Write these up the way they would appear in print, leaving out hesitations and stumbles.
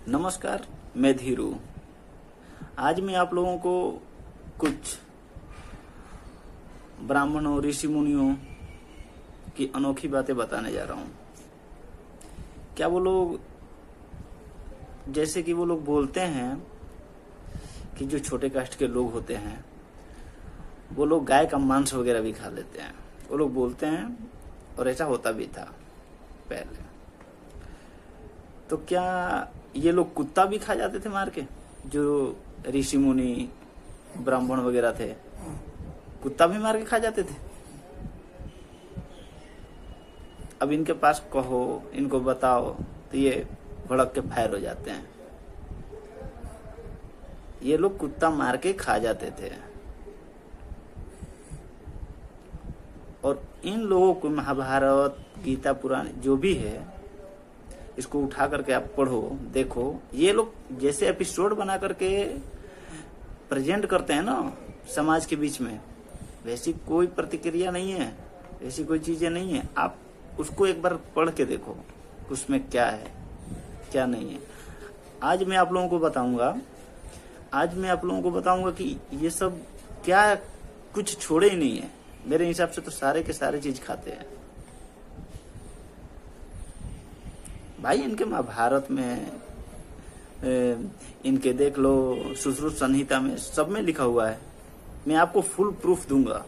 नमस्कार, मैं धीरू। आज मैं आप लोगों को कुछ ब्राह्मणों ऋषि मुनियों की अनोखी बातें बताने जा रहा हूं। क्या वो लोग, जैसे कि वो लोग बोलते हैं कि जो छोटे कास्ट के लोग होते हैं वो लोग गाय का मांस वगैरह भी खा लेते हैं, वो लोग बोलते हैं, और ऐसा होता भी था पहले। तो क्या ये लोग कुत्ता भी खा जाते थे मार के? जो ऋषि मुनि ब्राह्मण वगैरह थे, कुत्ता भी मार के खा जाते थे? अब इनके पास कहो, इनको बताओ तो ये भड़क के फायर हो जाते हैं। ये लोग कुत्ता मार के खा जाते थे। और इन लोगों को महाभारत, गीता, पुराण जो भी है, इसको उठा करके आप पढ़ो, देखो। ये लोग जैसे एपिसोड बना करके प्रेजेंट करते हैं ना समाज के बीच में, वैसी कोई प्रतिक्रिया नहीं है, वैसी कोई चीजें नहीं है। आप उसको एक बार पढ़ के देखो, उसमें क्या है क्या नहीं है। आज मैं आप लोगों को बताऊंगा कि ये सब क्या कुछ छोड़े ही नहीं है। मेरे हिसाब से तो सारे के सारे चीज खाते हैं भाई। इनके महाभारत में, इनके देख लो सुश्रुत संहिता में, सब में लिखा हुआ है। मैं आपको फुल प्रूफ दूंगा,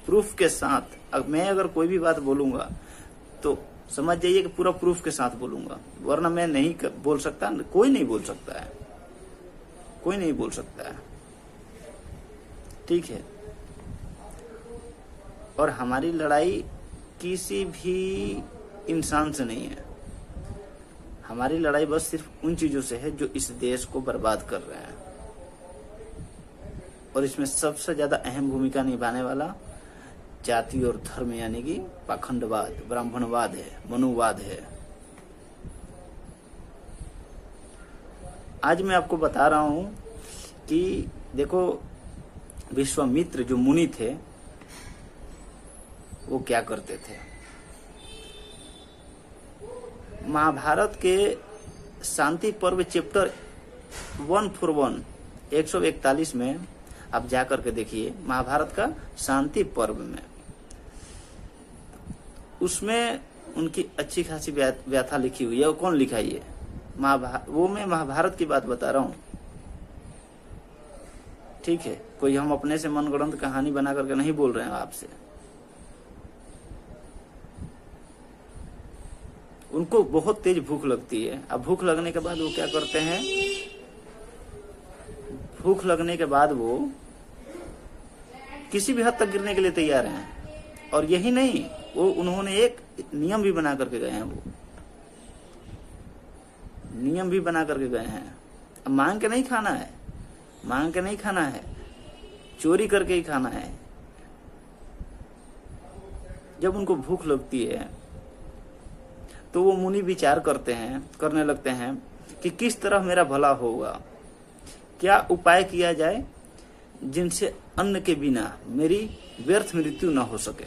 प्रूफ के साथ। अब मैं अगर कोई भी बात बोलूंगा तो समझ जाइए कि पूरा प्रूफ के साथ बोलूंगा, वरना मैं नहीं बोल सकता। कोई नहीं बोल सकता है, कोई नहीं बोल सकता है, ठीक है। और हमारी लड़ाई किसी भी इंसान से नहीं है। हमारी लड़ाई बस सिर्फ उन चीजों से है जो इस देश को बर्बाद कर रहे हैं। और इसमें सबसे ज्यादा अहम भूमिका निभाने वाला जाति और धर्म यानी कि पाखंडवाद, ब्राह्मणवाद है, मनुवाद है। आज मैं आपको बता रहा हूं कि देखो, विश्वामित्र जो मुनि थे वो क्या करते थे। महाभारत के शांति पर्व चैप्टर 141 141 में आप जाकर के देखिए, महाभारत का शांति पर्व में, उसमें उनकी अच्छी खासी व्याथा लिखी हुई है। वो कौन लिखा ये? वो मैं महाभारत की बात बता रहा हूं, ठीक है। कोई हम अपने से मनगढ़ंत कहानी बना करके नहीं बोल रहे हैं आपसे। उनको बहुत तेज भूख लगती है। अब भूख लगने के बाद वो क्या करते हैं? भूख लगने के बाद वो किसी भी हद तक गिरने के लिए तैयार हैं। और यही नहीं, वो उन्होंने एक नियम भी बना करके गए हैं। वो नियम भी बना करके गए हैं। अब मांग के नहीं खाना है, मांग के नहीं खाना है, चोरी करके ही खाना है। जब उनको भूख लगती है तो वो मुनि विचार करने लगते हैं कि किस तरह मेरा भला होगा, क्या उपाय किया जाए जिनसे अन्न के बिना मेरी व्यर्थ मृत्यु न हो सके।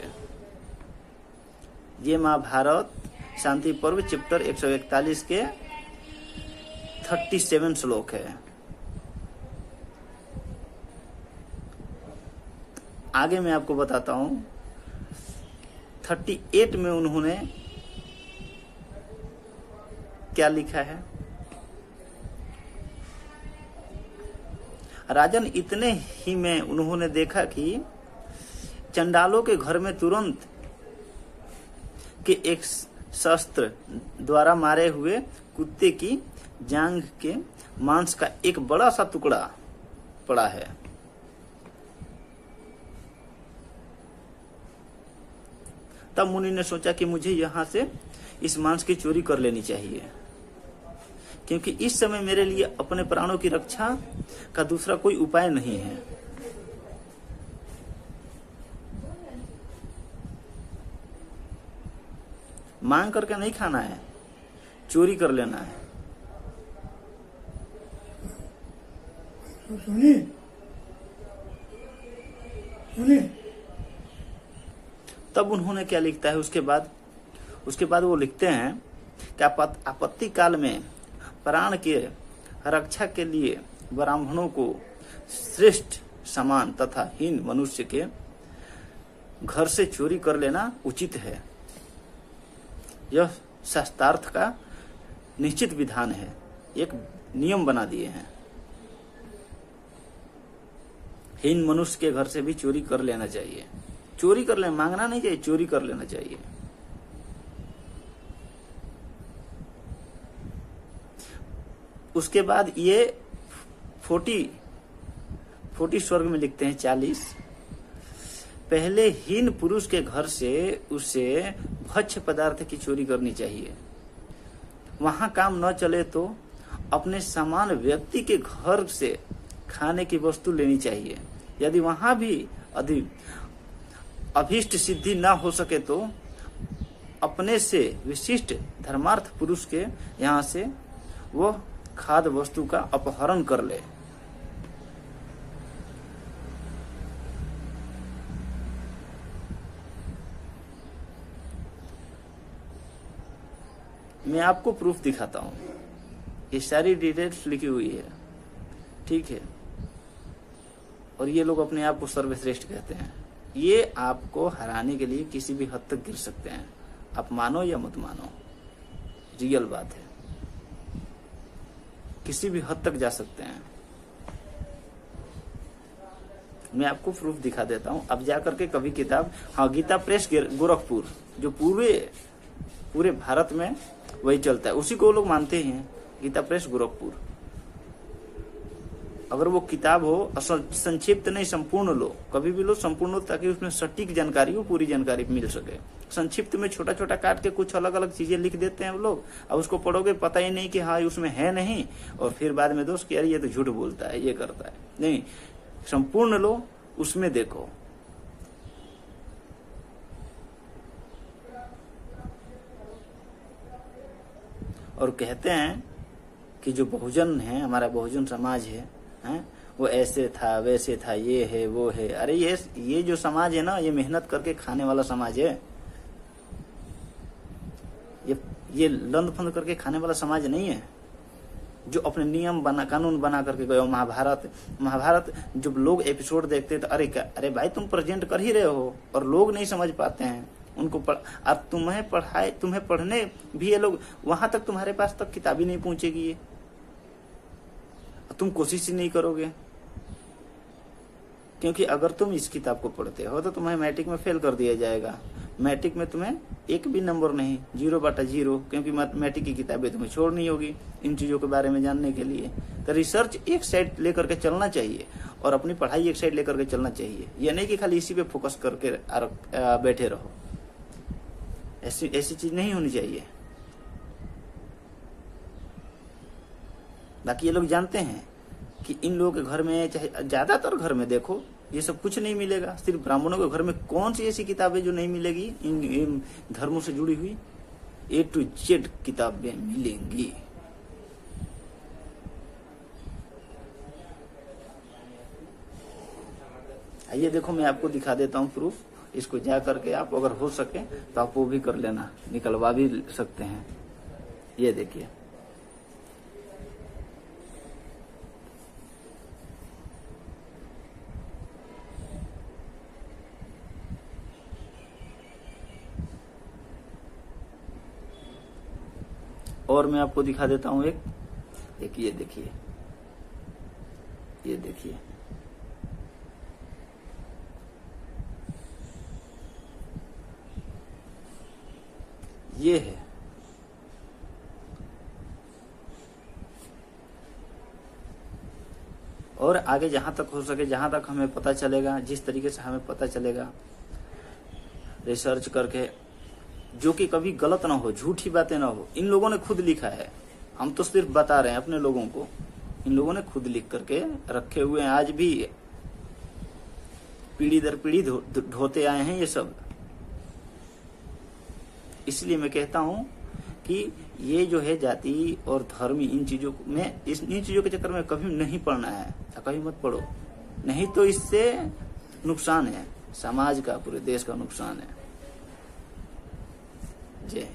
ये महाभारत शांति पर्व चैप्टर 141 के 37 श्लोक है। आगे मैं आपको बताता हूं। 38 में उन्होंने क्या लिखा है? राजन, इतने ही में उन्होंने देखा कि चंडालों के घर में तुरंत के एक शस्त्र द्वारा मारे हुए कुत्ते की जांघ के मांस का एक बड़ा सा टुकड़ा पड़ा है। तब मुनि ने सोचा कि मुझे यहां से इस मांस की चोरी कर लेनी चाहिए, क्योंकि इस समय मेरे लिए अपने प्राणों की रक्षा का दूसरा कोई उपाय नहीं है। मांग करके नहीं खाना है, चोरी कर लेना है। सुनिए, तब उन्होंने क्या लिखता है उसके बाद वो लिखते हैं कि आपत्ति काल में प्राण के रक्षा के लिए ब्राह्मणों को श्रेष्ठ समान तथा हीन मनुष्य के घर से चोरी कर लेना उचित है। यह शास्त्रार्थ का निश्चित विधान है, एक नियम बना दिए हैं। हीन मनुष्य के घर से भी चोरी कर लेना चाहिए। चोरी कर लेना, मांगना नहीं चाहिए, चोरी कर लेना चाहिए। उसके बाद ये 40 स्वर्ग में लिखते हैं 40। पहले हीन पुरुष के घर से उसे भक्ष्य पदार्थ की चोरी करनी चाहिए। वहां काम न चले तो अपने समान व्यक्ति के घर से खाने की वस्तु लेनी चाहिए। यदि वहां भी अभीष्ट सिद्धि न हो सके तो अपने से विशिष्ट धर्मार्थ पुरुष के यहाँ से वह खाद्य वस्तु का अपहरण कर ले। मैं आपको प्रूफ दिखाता हूं, ये सारी डिटेल्स लिखी हुई है, ठीक है। और ये लोग अपने आप को सर्वश्रेष्ठ कहते हैं। ये आपको हराने के लिए किसी भी हद तक गिर सकते हैं, आप मानो या मत मानो, रियल बात है, किसी भी हद तक जा सकते हैं। मैं आपको प्रूफ दिखा देता हूं। अब जाकर के कभी किताब, हाँ, गीता प्रेस गोरखपुर, जो पूरे भारत में वही चलता है, उसी को लोग मानते हैं, गीता प्रेस गोरखपुर। अगर वो किताब हो, संक्षिप्त नहीं, संपूर्ण लो, कभी भी लो संपूर्ण लो, ताकि उसमें सटीक जानकारी हो, पूरी जानकारी मिल सके। संक्षिप्त में छोटा छोटा काट के कुछ अलग अलग चीजें लिख देते हैं वो लोग। अब उसको पढ़ोगे, पता ही नहीं कि हाँ उसमें है नहीं, और फिर बाद में दोस्त कि यार ये तो झूठ बोलता है, ये करता है। नहीं, संपूर्ण लो, उसमें देखो। और कहते हैं कि जो बहुजन है, हमारा बहुजन समाज है, वो ऐसे था, वैसे था, ये है, वो है। अरे ये जो समाज है ना, ये मेहनत करके खाने वाला समाज है। ये लंद फंद करके खाने वाला समाज नहीं है, जो अपने नियम कानून बना करके गए। महाभारत जब लोग एपिसोड देखते तो अरे भाई तुम प्रेजेंट कर ही रहे हो, और लोग नहीं समझ पाते हैं उनको। अब तुम्हें पढ़ने भी ये लोग, वहां तक तुम्हारे पास तक किताबी नहीं पहुंचेगी ये, तुम कोशिश ही नहीं करोगे। क्योंकि अगर तुम इस किताब को पढ़ते हो तो तुम्हें मैट्रिक में फेल कर दिया जाएगा। मैट्रिक में तुम्हें एक भी नंबर नहीं, 0/0, क्योंकि मैट्रिक की किताबें तुम्हें छोड़नी होगी इन चीजों के बारे में जानने के लिए। तो रिसर्च एक साइड लेकर के चलना चाहिए, और अपनी पढ़ाई एक साइड लेकर के चलना चाहिए। यह नहीं कि खाली इसी पे फोकस करके बैठे रहो, ऐसी चीज नहीं होनी चाहिए। बाकी ये लोग जानते हैं कि इन लोगों के घर में, चाहे ज्यादातर घर में देखो, ये सब कुछ नहीं मिलेगा। सिर्फ ब्राह्मणों के घर में कौन सी ऐसी किताबें जो नहीं मिलेगी इन धर्मों से जुड़ी हुई? A to Z किताबें मिलेंगी। आइए देखो, मैं आपको दिखा देता हूँ प्रूफ। इसको जा करके आप अगर हो सके तो आप वो भी कर लेना, निकलवा भी सकते हैं। ये देखिए, और मैं आपको दिखा देता हूं एक ये देखिए, ये देखिए, ये है। और आगे जहां तक हो सके, जहां तक हमें पता चलेगा, जिस तरीके से हमें पता चलेगा रिसर्च करके, जो कि कभी गलत ना हो, झूठी बातें ना हो। इन लोगों ने खुद लिखा है, हम तो सिर्फ बता रहे हैं अपने लोगों को। इन लोगों ने खुद लिख करके रखे हुए हैं, आज भी पीढ़ी दर पीढ़ी ढोते आए हैं ये सब। इसलिए मैं कहता हूं कि ये जो है जाति और धर्म, इन चीजों में, इन चीजों के चक्कर में कभी नहीं पढ़ना है, कभी मत पढ़ो। नहीं तो इससे नुकसान है, समाज का, पूरे देश का नुकसान है। जय